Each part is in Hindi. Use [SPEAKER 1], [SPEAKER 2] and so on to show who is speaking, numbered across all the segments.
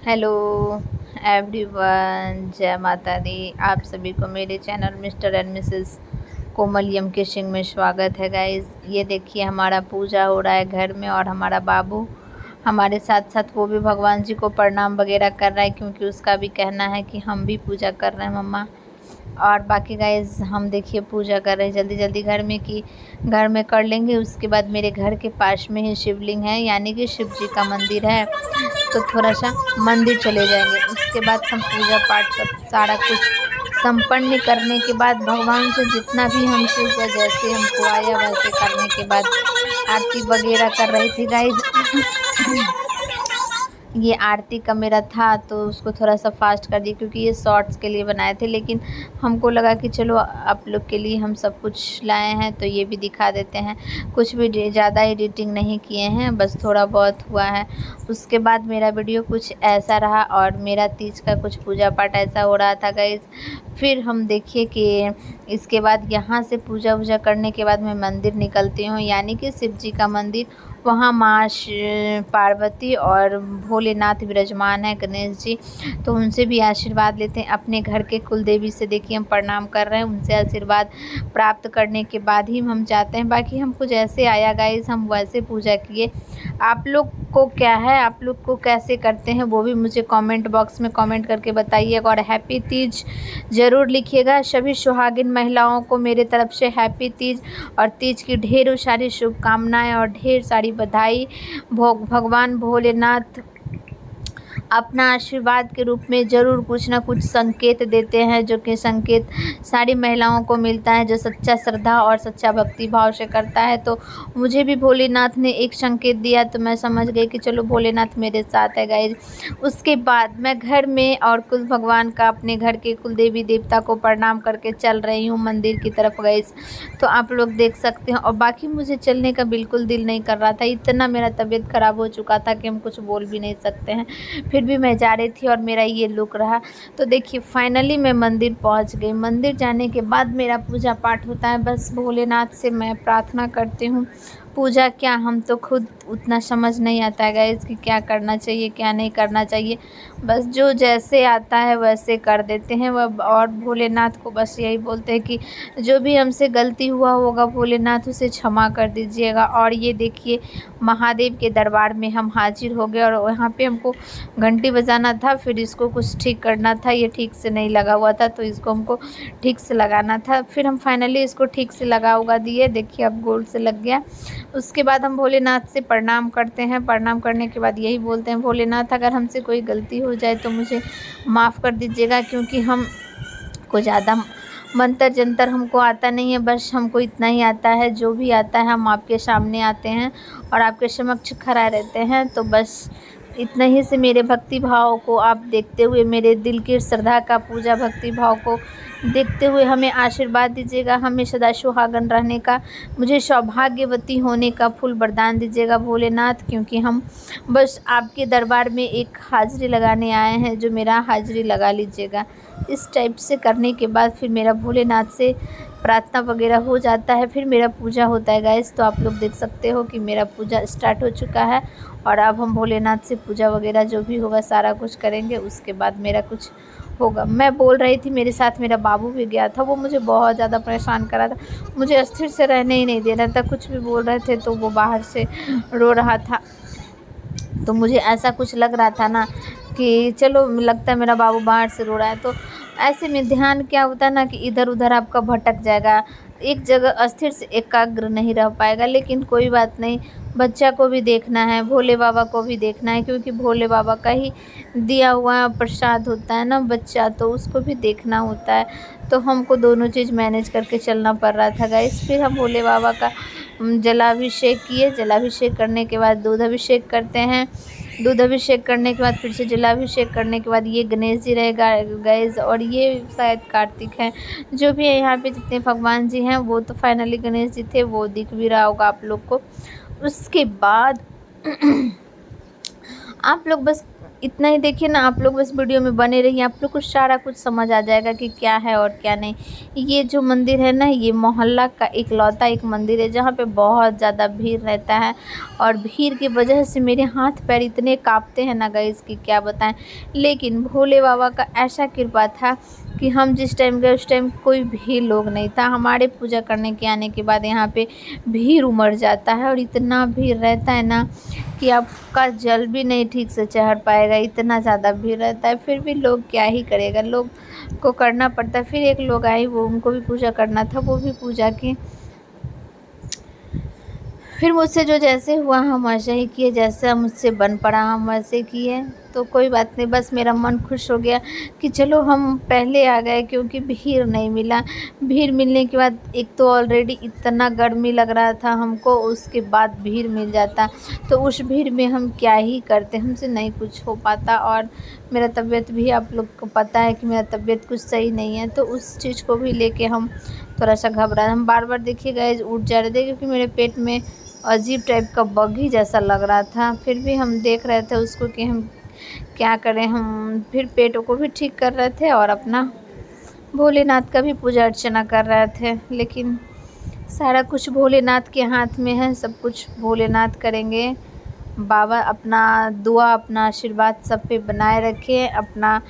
[SPEAKER 1] हेलो एवरीवन, जय माता दी। आप सभी को मेरे चैनल मिस्टर एंड मिसेस कोमल किशिंग में स्वागत है गाइस। ये देखिए हमारा पूजा हो रहा है घर में और हमारा बाबू हमारे साथ साथ वो भी भगवान जी को प्रणाम वगैरह कर रहा है, क्योंकि उसका भी कहना है कि हम भी पूजा कर रहे हैं मम्मा। और बाकी गाइज हम देखिए पूजा कर रहे हैं जल्दी जल्दी घर में कर लेंगे। उसके बाद मेरे घर के पास में ही शिवलिंग है, यानी कि शिव जी का मंदिर है, तो थोड़ा सा मंदिर चले जाएंगे। उसके बाद हम पूजा पाठ सब सारा कुछ संपन्न करने के बाद भगवान से जितना भी हमसे हुआ, जैसे हमको आया वैसे करने के बाद आरती वगैरह कर रही थी गाइज। ये आरती का मेरा था तो उसको थोड़ा सा फास्ट कर दिया, क्योंकि ये शॉर्ट्स के लिए बनाए थे, लेकिन हमको लगा कि चलो आप लोग के लिए हम सब कुछ लाए हैं तो ये भी दिखा देते हैं। कुछ भी ज़्यादा एडिटिंग नहीं किए हैं, बस थोड़ा बहुत हुआ है। उसके बाद मेरा वीडियो कुछ ऐसा रहा और मेरा तीज का कुछ पूजा पाठ ऐसा हो रहा था गाइज। फिर हम देखिए कि इसके बाद यहाँ से पूजा वूजा करने के बाद मैं मंदिर निकलती हूँ, यानी कि शिव जी का मंदिर। वहाँ माँ पार्वती और भोलेनाथ विराजमान है, गणेश जी, तो उनसे भी आशीर्वाद लेते हैं। अपने घर के कुल देवी से देखिए हम प्रणाम कर रहे हैं, उनसे आशीर्वाद प्राप्त करने के बाद ही हम जाते हैं। बाकी हमको जैसे आया गाइस हम वैसे पूजा किए। आप लोग को क्या है, आप लोग को कैसे करते हैं वो भी मुझे कमेंट बॉक्स में कमेंट करके बताइएगा। और हैप्पी तीज ज़रूर लिखिएगा। सभी सुहागिन महिलाओं को मेरे तरफ से हैप्पी तीज और तीज की ढेरों सारी शुभकामनाएं और ढेर सारी बधाई। भगवान भोलेनाथ अपना आशीर्वाद के रूप में ज़रूर कुछ ना कुछ संकेत देते हैं, जो कि संकेत सारी महिलाओं को मिलता है जो सच्चा श्रद्धा और सच्चा भक्ति भाव से करता है। तो मुझे भी भोलेनाथ ने एक संकेत दिया, तो मैं समझ गई कि चलो भोलेनाथ मेरे साथ है गाइज। उसके बाद मैं घर में और कुल भगवान का, अपने घर के कुल देवी देवता को प्रणाम करके चल रही हूँ मंदिर की तरफ गाइज। तो आप लोग देख सकते हैं। और बाकी मुझे चलने का बिल्कुल दिल नहीं कर रहा था, इतना मेरा तबीयत ख़राब हो चुका था कि हम कुछ बोल भी नहीं सकते हैं। फिर भी मैं जा रही थी और मेरा ये लुक रहा। तो देखिए फाइनली मैं मंदिर पहुंच गई। मंदिर जाने के बाद मेरा पूजा पाठ होता है। बस भोलेनाथ से मैं प्रार्थना करती हूँ। पूजा क्या, हम तो खुद उतना समझ नहीं आता है गाइस कि क्या करना चाहिए क्या नहीं करना चाहिए। बस जो जैसे आता है वैसे कर देते हैं वह। और भोलेनाथ को बस यही बोलते हैं कि जो भी हमसे गलती हुआ होगा भोलेनाथ उसे क्षमा कर दीजिएगा। और ये देखिए महादेव के दरबार में हम हाजिर हो गए, और वहाँ पे हमको घंटी बजाना था, फिर इसको कुछ ठीक करना था। ये ठीक से नहीं लगा हुआ था तो इसको हमको ठीक से लगाना था। फिर हम फाइनली इसको ठीक से लगा उगा दिए। देखिए अब गोल से लग गया। उसके बाद हम भोलेनाथ से प्रणाम करते हैं। प्रणाम करने के बाद यही बोलते हैं, भोलेनाथ अगर हमसे कोई गलती हो जाए तो मुझे माफ़ कर दीजिएगा, क्योंकि हम को ज़्यादा मंतर जंतर हमको आता नहीं है। बस हमको इतना ही आता है, जो भी आता है हम आपके सामने आते हैं और आपके समक्ष खड़ा रहते हैं। तो बस इतना ही से मेरे भक्ति भाव को आप देखते हुए, मेरे दिल की श्रद्धा का पूजा भक्ति भाव को देखते हुए हमें आशीर्वाद दीजिएगा। हमें सदा सुहागन रहने का, मुझे सौभाग्यवती होने का फुल वरदान दीजिएगा भोलेनाथ, क्योंकि हम बस आपके दरबार में एक हाज़िरी लगाने आए हैं, जो मेरा हाज़िरी लगा लीजिएगा। इस टाइप से करने के बाद फिर मेरा भोलेनाथ से प्रार्थना वगैरह हो जाता है, फिर मेरा पूजा होता है गाइस। तो आप लोग देख सकते हो कि मेरा पूजा स्टार्ट हो चुका है, और अब हम भोलेनाथ से पूजा वगैरह जो भी होगा सारा कुछ करेंगे। उसके बाद मेरा कुछ होगा। मैं बोल रही थी, मेरे साथ मेरा बाबू भी गया था, वो मुझे बहुत ज़्यादा परेशान कर रहा था, मुझे अस्थिर से रहने ही नहीं दे रहा था। कुछ भी बोल रहे थे तो वो बाहर से रो रहा था। तो मुझे ऐसा कुछ लग रहा था ना कि चलो, लगता है मेरा बाबू बाहर से रो रहा है। तो ऐसे में ध्यान क्या होता है ना कि इधर उधर आपका भटक जाएगा, एक जगह अस्थिर से एकाग्र नहीं रह पाएगा। लेकिन कोई बात नहीं, बच्चा को भी देखना है, भोले बाबा को भी देखना है, क्योंकि भोले बाबा का ही दिया हुआ प्रसाद होता है ना बच्चा, तो उसको भी देखना होता है। तो हमको दोनों चीज़ मैनेज करके चलना पड़ रहा था गाइस। फिर हम भोले बाबा का जलाभिषेक किए। जलाभिषेक करने के बाद दूध अभिषेक करते हैं। दूध अभिषेक करने के बाद फिर से जलाभिषेक करने के बाद ये गणेश जी रहेगा गैस, और ये शायद कार्तिक हैं, जो भी है यहाँ पे जितने भगवान जी हैं वो तो फाइनली गणेश जी थे, वो दिख भी रहा होगा आप लोग को। उसके बाद आप लोग बस इतना ही देखिए ना, आप लोग बस वीडियो में बने रहिए, आप लोग को सारा कुछ समझ आ जाएगा कि क्या है और क्या नहीं। ये जो मंदिर है ना, ये मोहल्ला का इकलौता एक मंदिर है जहाँ पे बहुत ज़्यादा भीड़ रहता है, और भीड़ की वजह से मेरे हाथ पैर इतने काँपते हैं ना गाइस कि क्या बताएं। लेकिन भोले बाबा का ऐसा कृपा था कि हम जिस टाइम गए उस टाइम कोई भी लोग नहीं था। हमारे पूजा करने के आने के बाद यहाँ पे भीड़ उमड़ जाता है, और इतना भीड़ रहता है ना कि आपका जल भी नहीं ठीक से चढ़ पाएगा, इतना ज़्यादा भीड़ रहता है। फिर भी लोग क्या ही करेगा, लोग को करना पड़ता है। फिर एक लोग आए, वो उनको भी पूजा करना था, वो भी पूजा की। फिर मुझसे जो जैसे हुआ हम वैसे ही किए, जैसे मुझसे बन पड़ा हम वैसे किए। तो कोई बात नहीं, बस मेरा मन खुश हो गया कि चलो हम पहले आ गए, क्योंकि भीड़ नहीं मिला। भीड़ मिलने के बाद एक तो ऑलरेडी इतना गर्मी लग रहा था हमको, उसके बाद भीड़ मिल जाता तो उस भीड़ में हम क्या ही करते, हमसे नहीं कुछ हो पाता। और मेरा तबीयत भी आप लोग को पता है कि मेरा तबीयत कुछ सही नहीं है, तो उस चीज़ को भी लेके हम थोड़ा सा घबरा, हम बार बार देखिए गए उठ जा रहे थे, क्योंकि मेरे पेट में अजीब टाइप का बग ही जैसा लग रहा था। फिर भी हम देख रहे थे उसको कि हम क्या करें। हम फिर पेट को भी ठीक कर रहे थे और अपना भोलेनाथ का भी पूजा अर्चना कर रहे थे। लेकिन सारा कुछ भोलेनाथ के हाथ में है, सब कुछ भोलेनाथ करेंगे। बाबा अपना दुआ, अपना आशीर्वाद सब पे बनाए रखें, अपना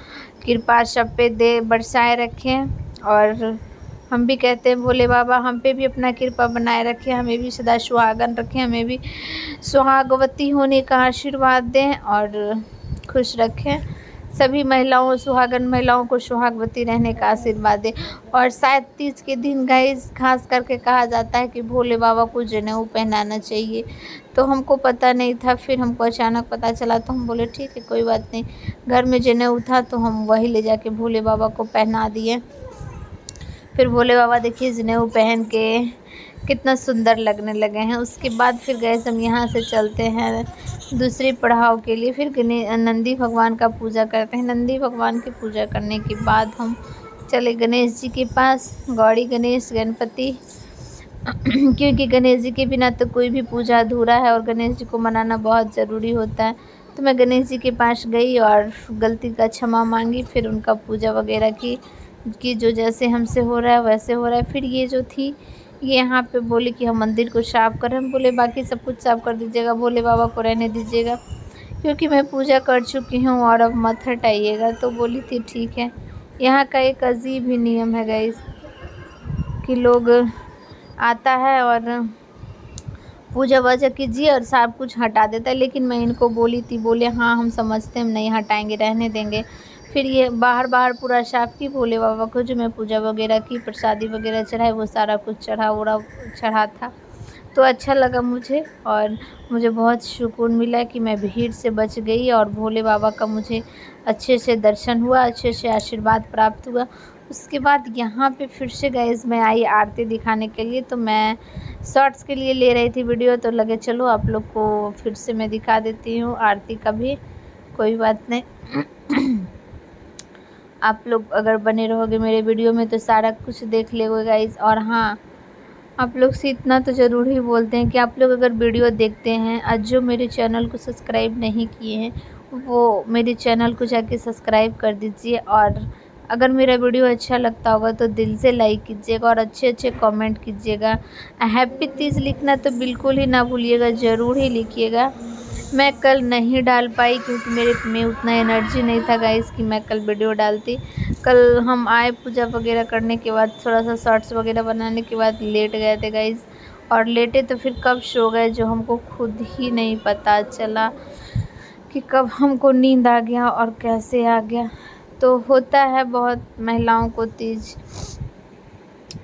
[SPEAKER 1] कृपा सब पे दे बरसाए रखें। और हम भी कहते हैं भोले बाबा हम पे भी अपना कृपा बनाए रखें, हमें भी सदा सुहागन रखें, हमें भी सुहागवती होने का आशीर्वाद दें और खुश रखें। सभी महिलाओं, सुहागन महिलाओं को सुहागवती रहने का आशीर्वाद दें। और शायद तीज के दिन गाइस खास करके कहा जाता है कि भोले बाबा को जनेऊ पहनाना चाहिए। तो हमको पता नहीं था, फिर हमको अचानक पता चला तो हम बोले ठीक है कोई बात नहीं। घर में जनेऊ था तो हम वही ले जाके भोले बाबा को पहना दिए। फिर भोले बाबा देखिए जनेऊ पहन के कितना सुंदर लगने लगे हैं। उसके बाद फिर गए हम यहाँ से चलते हैं दूसरी पड़ाव के लिए। फिर नंदी भगवान का पूजा करते हैं। नंदी भगवान की पूजा करने के बाद हम चले गणेश जी के पास, गौरी गणेश गणपति क्योंकि गणेश जी के बिना तो कोई भी पूजा अधूरा है और गणेश जी को मनाना बहुत ज़रूरी होता है। तो मैं गणेश जी के पास गई और गलती का क्षमा मांगी, फिर उनका पूजा वगैरह की कि जो जैसे हमसे हो रहा है वैसे हो रहा है। फिर ये जो थी ये यहाँ पे बोले कि हम मंदिर को साफ़ करें। हम बोले बाकी सब कुछ साफ़ कर दीजिएगा, भोले बाबा को रहने दीजिएगा, क्योंकि मैं पूजा कर चुकी हूँ और अब मत हटाइएगा। तो बोली थी ठीक है। यहाँ का एक अजीब ही नियम है गाइस कि लोग आता है और पूजा वजा कीजिए और सब कुछ हटा देता है। लेकिन मैं इनको बोली थी, बोले हाँ हम समझते हैं, हम नहीं हटाएंगे, रहने देंगे। फिर ये बाहर पूरा साफ़ की, भोले बाबा को जो मैं पूजा वगैरह की, प्रसादी वगैरह चढ़ाए, वो सारा कुछ चढ़ा था। तो अच्छा लगा मुझे और मुझे बहुत सुकून मिला कि मैं भीड़ से बच गई और भोले बाबा का मुझे अच्छे से दर्शन हुआ, अच्छे से आशीर्वाद प्राप्त हुआ। उसके बाद यहाँ पे फिर से गाइस मैं आई आरती दिखाने के लिए। तो मैं शॉर्ट्स के लिए ले रही थी वीडियो, तो लगे चलो आप लोग को फिर से मैं दिखा देती हूँ आरती का भी, कोई बात नहीं। आप लोग अगर बने रहोगे मेरे वीडियो में तो सारा कुछ देख लेंगे गाइस। और हाँ, आप लोग से इतना तो ज़रूर ही बोलते हैं कि आप लोग अगर वीडियो देखते हैं आज जो मेरे चैनल को सब्सक्राइब नहीं किए हैं वो मेरे चैनल को जाके सब्सक्राइब कर दीजिए। और अगर मेरा वीडियो अच्छा लगता होगा तो दिल से लाइक कीजिएगा और अच्छे अच्छे कमेंट कीजिएगा। हैप्पी तीज लिखना तो बिल्कुल ही ना भूलिएगा, ज़रूर ही लिखिएगा। मैं कल नहीं डाल पाई क्योंकि मेरे में उतना एनर्जी नहीं था गाइस कि मैं कल वीडियो डालती। कल हम आए पूजा वगैरह करने के बाद, थोड़ा सा शॉर्ट्स वगैरह बनाने के बाद लेट गए थे गाइस। और लेटे तो फिर कब सो गए जो हमको खुद ही नहीं पता चला कि कब हमको नींद आ गया और कैसे आ गया। तो होता है बहुत महिलाओं को तीज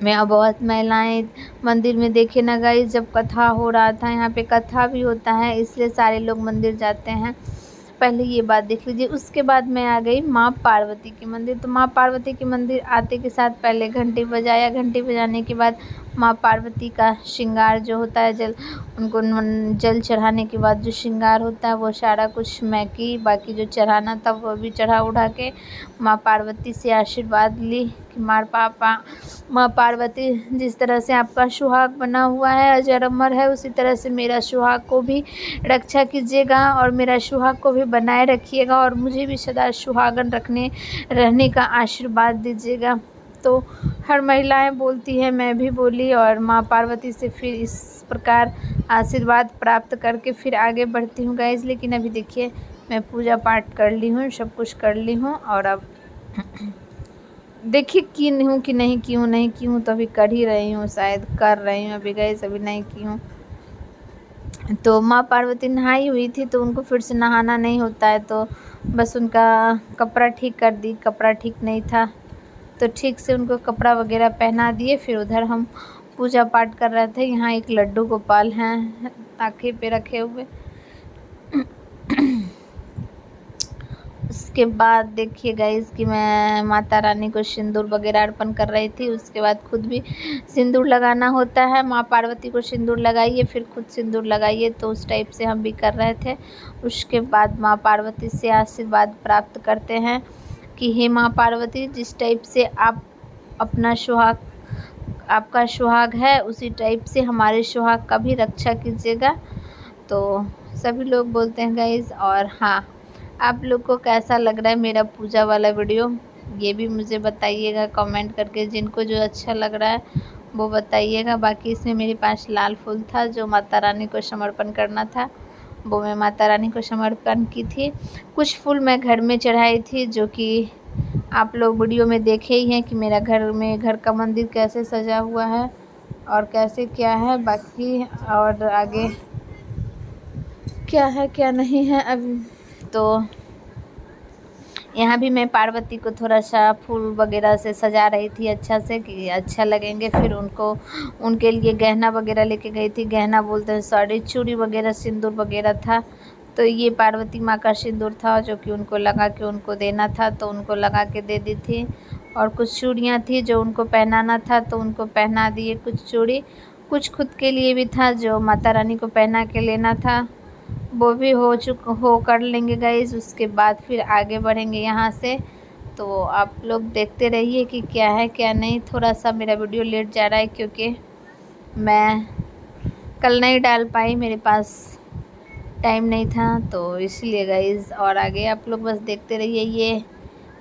[SPEAKER 1] में, बहुत महिलाएं मंदिर में देखे ना गाइस, जब कथा हो रहा था, यहाँ पे कथा भी होता है इसलिए सारे लोग मंदिर जाते हैं। पहले ये बात देख लीजिए। उसके बाद मैं आ गई माँ पार्वती के मंदिर। तो माँ पार्वती के मंदिर आते के साथ पहले घंटी बजाया, घंटी बजाने के बाद माँ पार्वती का श्रृंगार जो होता है, उनको जल चढ़ाने के बाद जो श्रृंगार होता है वो सारा कुछ मैं की, बाकी जो चढ़ाना था वो भी चढ़ा उड़ा के माँ पार्वती से आशीर्वाद ली कि माँ पार्वती, जिस तरह से आपका सुहाग बना हुआ है अजर अमर है, उसी तरह से मेरा सुहाग को भी रक्षा कीजिएगा और मेरा सुहाग को भी बनाए रखिएगा और मुझे भी सदा सुहागन रहने का आशीर्वाद दीजिएगा। तो हर महिलाएं बोलती है, मैं भी बोली और माँ पार्वती से फिर इस प्रकार आशीर्वाद प्राप्त करके फिर आगे बढ़ती हूँ गाइज़। लेकिन अभी देखिए मैं पूजा पाठ कर ली हूँ, सब कुछ कर ली हूँ और अब देखिए की हूँ कि नहीं की हूँ, नहीं की हूँ तो अभी कर ही रही हूँ, शायद कर रही हूँ अभी गाइज़, अभी नहीं की हूँ। तो माँ पार्वती नहाई हुई थी तो उनको फिर से नहाना नहीं होता है, तो बस उनका कपड़ा ठीक कर दी, कपड़ा ठीक नहीं था तो ठीक से उनको कपड़ा वगैरह पहना दिए। फिर उधर हम पूजा पाठ कर रहे थे। यहाँ एक लड्डू गोपाल हैं आँखें पे रखे हुए। उसके बाद देखिए गाइज़ कि मैं माता रानी को सिंदूर वगैरह अर्पण कर रही थी। उसके बाद खुद भी सिंदूर लगाना होता है, माँ पार्वती को सिंदूर लगाइए फिर खुद सिंदूर लगाइए, तो उस टाइप से हम भी कर रहे थे। उसके बाद माँ पार्वती से आशीर्वाद प्राप्त करते हैं कि हे माँ पार्वती, जिस टाइप से आप अपना सुहाग, आपका सुहाग है उसी टाइप से हमारे सुहाग का भी रक्षा कीजिएगा। तो सभी लोग बोलते हैं गाइज़। और हाँ, आप लोग को कैसा लग रहा है मेरा पूजा वाला वीडियो, ये भी मुझे बताइएगा कमेंट करके। जिनको जो अच्छा लग रहा है वो बताइएगा। बाकी इसमें मेरे पास लाल फूल था जो माता रानी को समर्पण करना था, वो मैं माता रानी को समर्पण की थी। कुछ फूल मैं घर में चढ़ाई थी जो कि आप लोग वीडियो में देखे ही हैं कि मेरा घर का मंदिर कैसे सजा हुआ है और कैसे क्या है। बाकी और आगे क्या है क्या नहीं है अभी, तो यहाँ भी मैं पार्वती को थोड़ा सा फूल वगैरह से सजा रही थी अच्छा से कि अच्छा लगेंगे। फिर उनके लिए गहना वगैरह लेके गई थी, गहना बोलते हैं सॉरी, चूड़ी वगैरह सिंदूर वगैरह था। तो ये पार्वती माँ का सिंदूर था जो कि उनको लगा के उनको देना था, तो उनको लगा के दे दी थी। और कुछ चूड़ियाँ थी जो उनको पहनाना था तो उनको पहना दिए कुछ चूड़ी। कुछ खुद के लिए भी था जो माता रानी को पहना के लेना था, वो भी हो कर लेंगे गाइज़। उसके बाद फिर आगे बढ़ेंगे यहाँ से। तो आप लोग देखते रहिए कि क्या है क्या नहीं। थोड़ा सा मेरा वीडियो लेट जा रहा है क्योंकि मैं कल नहीं डाल पाई, मेरे पास टाइम नहीं था तो इसलिए गाइज़। और आगे आप लोग बस देखते रहिए। ये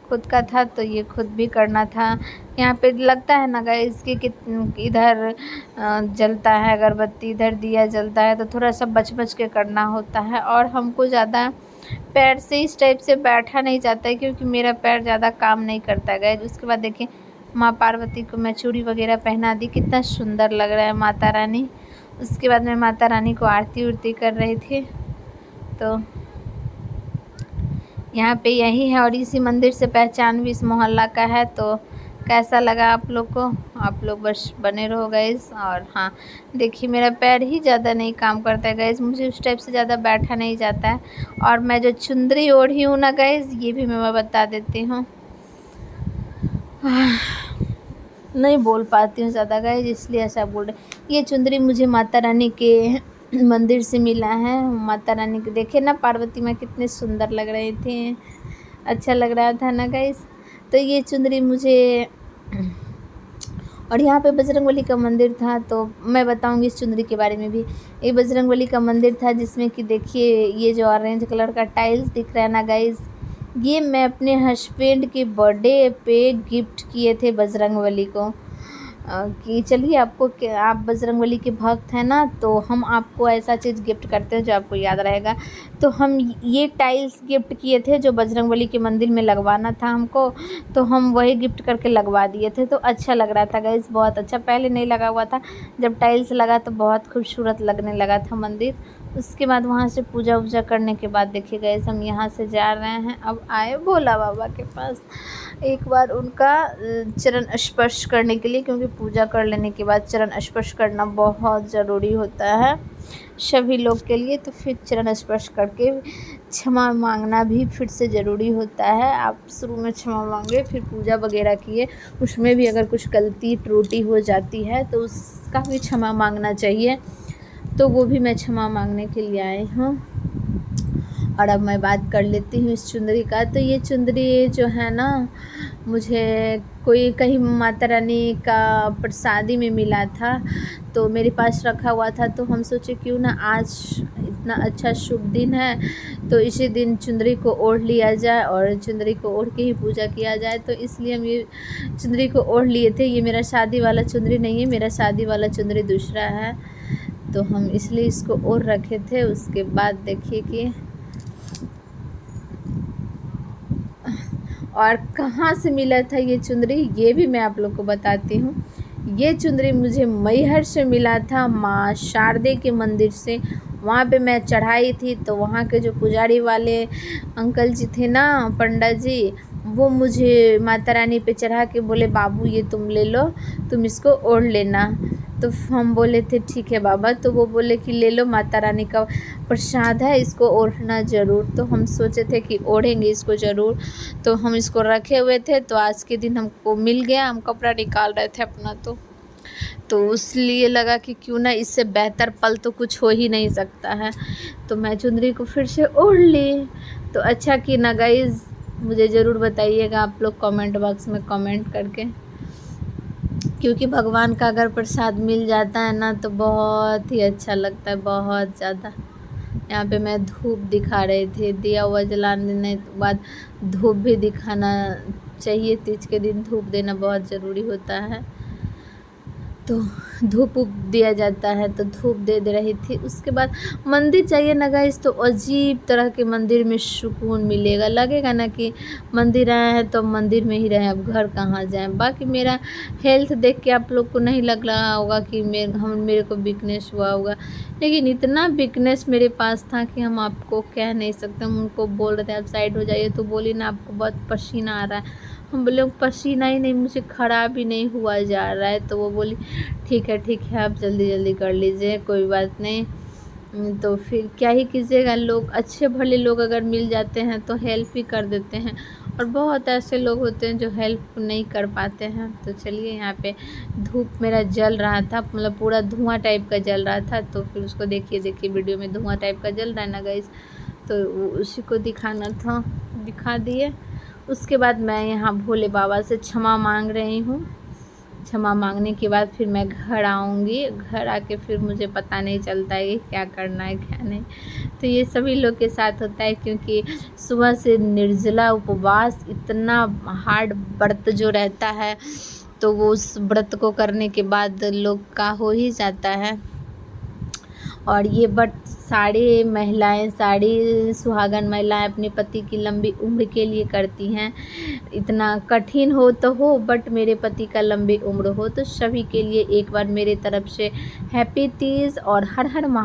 [SPEAKER 1] खुद का था तो ये खुद भी करना था। यहाँ पे लगता है ना गाइज़ कि इधर जलता है अगरबत्ती, इधर दिया जलता है, तो थोड़ा सा बच के करना होता है। और हमको ज़्यादा पैर से इस टाइप से बैठा नहीं जाता है क्योंकि मेरा पैर ज़्यादा काम नहीं करता है गाइज़। उसके बाद देखिए माँ पार्वती को मैं चूड़ी वगैरह पहना दी, कितना सुंदर लग रहा है माता रानी। उसके बाद मैं माता रानी को आरती उरती कर रही थी। तो यहाँ पे यही है और इसी मंदिर से पहचान भी इस मोहल्ला का है। तो कैसा लगा आप लोग को, आप लोग बस बने रहो गाइज़। और हाँ देखिए मेरा पैर ही ज़्यादा नहीं काम करता है गाइज़, मुझे उस टाइप से ज़्यादा बैठा नहीं जाता है। और मैं जो चुंदरी ओढ़ी हूँ ना गाइज़, ये भी मैं बता देती हूँ, नहीं बोल पाती हूँ ज़्यादा गाइज़ इसलिए ऐसा बोल रहे। ये चुंदरी मुझे माता रानी के मंदिर से मिला है। माता रानी के देखे ना पार्वती माँ कितने सुंदर लग रहे थे, अच्छा लग रहा था ना गाइस। तो ये चुंदरी मुझे, और यहाँ पे बजरंगबली का मंदिर था तो मैं बताऊंगी इस चुंदरी के बारे में भी। ये बजरंगबली का मंदिर था जिसमें कि देखिए ये जो ऑरेंज कलर का टाइल्स दिख रहा है ना गाइस, ये मैं अपने हस्बैंड के बर्थडे पे गिफ्ट किए थे बजरंगबली को। कि चलिए आपको, आप बजरंगबली के भक्त हैं ना, तो हम आपको ऐसा चीज़ गिफ्ट करते हैं जो आपको याद रहेगा। तो हम ये टाइल्स गिफ्ट किए थे जो बजरंगबली के मंदिर में लगवाना था हमको, तो हम वही गिफ्ट करके लगवा दिए थे। तो अच्छा लग रहा था गाइस, बहुत अच्छा। पहले नहीं लगा हुआ था, जब टाइल्स लगा तो बहुत खूबसूरत लगने लगा था मंदिर। उसके बाद वहाँ से पूजा वूजा करने के बाद देखिए गाइस हम यहाँ से जा रहे हैं। अब आए भोला बाबा के पास एक बार उनका चरण स्पर्श करने के लिए, क्योंकि पूजा कर लेने के बाद चरण स्पर्श करना बहुत ज़रूरी होता है सभी लोग के लिए। तो फिर चरण स्पर्श करके क्षमा मांगना भी फिर से ज़रूरी होता है। आप शुरू में क्षमा मांगे, फिर पूजा वगैरह किए, उसमें भी अगर कुछ गलती त्रुटि हो जाती है तो उसका भी क्षमा मांगना चाहिए। तो वो भी मैं क्षमा मांगने के लिए आई हूँ। और अब मैं बात कर लेती हूँ इस चुंदरी का। तो ये चुंदरी जो है ना, मुझे कोई कहीं माता रानी का प्रसादी में मिला था, तो मेरे पास रखा हुआ था। तो हम सोचे क्यों ना आज इतना अच्छा शुभ दिन है तो इसी दिन चुंदरी को ओढ़ लिया जाए और चुंदरी को ओढ़ के ही पूजा किया जाए। तो इसलिए हम ये चुंदरी को ओढ़ लिए थे। ये मेरा शादी वाला चुंदरी नहीं है, मेरा शादी वाला चुंदरी दूसरा है। तो हम इसलिए इसको ओढ़ रखे थे। उसके बाद देखिए कि और कहाँ से मिला था ये चुंदरी, ये भी मैं आप लोग को बताती हूँ। ये चुंदरी मुझे मैहर से मिला था, माँ शारदे के मंदिर से। वहाँ पे मैं चढ़ाई थी तो वहाँ के जो पुजारी वाले अंकल जी थे ना, पंडा जी, वो मुझे माता रानी पे चढ़ा के बोले बाबू ये तुम ले लो, तुम इसको ओढ़ लेना। तो हम बोले थे ठीक है बाबा। तो वो बोले कि ले लो, माता रानी का प्रसाद है, इसको ओढ़ना ज़रूर। तो हम सोचे थे कि ओढ़ेंगे इसको ज़रूर। तो हम इसको रखे हुए थे, तो आज के दिन हमको मिल गया। हम कपड़ा निकाल रहे थे अपना, तो इसलिए लगा कि क्यों ना इससे बेहतर पल तो कुछ हो ही नहीं सकता है। तो मैं चुंदरी को फिर से ओढ़ ली। तो अच्छा कि ना गाइज़, मुझे ज़रूर बताइएगा आप लोग कमेंट बॉक्स में कमेंट करके, क्योंकि भगवान का अगर प्रसाद मिल जाता है ना तो बहुत ही अच्छा लगता है, बहुत ज़्यादा। यहाँ पे मैं धूप दिखा रही थी, दिया हुआ जलाने के बाद धूप भी दिखाना चाहिए। तीज के दिन धूप देना बहुत ज़रूरी होता है। तो धूप दिया जाता है, तो धूप दे रही थी। उसके बाद मंदिर जाइए ना गाइस, तो अजीब तरह के मंदिर में सुकून मिलेगा। लगेगा ना कि मंदिर आए हैं तो मंदिर में ही रहें, अब घर कहाँ जाएं। बाकी मेरा हेल्थ देख के आप लोग को नहीं लग रहा होगा कि मेरे को वीकनेस हुआ होगा, लेकिन इतना वीकनेस मेरे पास था कि हम आपको कह नहीं सकते। हम उनको बोल रहे थे आप साइड हो जाइए, तो बोली ना आपको बहुत पसीना आ रहा है। हम बोले पसीना ही नहीं, मुझे खराब भी नहीं हुआ जा रहा है। तो वो बोली ठीक है आप जल्दी जल्दी कर लीजिए, कोई बात नहीं। तो फिर क्या ही कीजिएगा, लोग अच्छे भले लोग अगर मिल जाते हैं तो हेल्प ही कर देते हैं, और बहुत ऐसे लोग होते हैं जो हेल्प नहीं कर पाते हैं। तो चलिए, यहाँ पे धूप मेरा जल रहा था, मतलब पूरा धुआं टाइप का जल रहा था। तो फिर उसको देखिए वीडियो में धुआं टाइप का जल रहा है ना गाइस, तो उसी को दिखाना था, दिखा दिए। उसके बाद मैं यहाँ भोले बाबा से क्षमा मांग रही हूँ। क्षमा मांगने के बाद फिर मैं घर आऊँगी। घर आके फिर मुझे पता नहीं चलता है कि क्या करना है क्या नहीं। तो ये सभी लोग के साथ होता है, क्योंकि सुबह से निर्जला उपवास, इतना हार्ड व्रत जो रहता है, तो वो उस व्रत को करने के बाद लोग का हो ही जाता है। और ये व्रत सारी सुहागन महिलाएं अपने पति की लंबी उम्र के लिए करती हैं। इतना कठिन हो तो हो, बट मेरे पति का लंबी उम्र हो। तो सभी के लिए एक बार मेरे तरफ से हैप्पी तीज और हर हर महा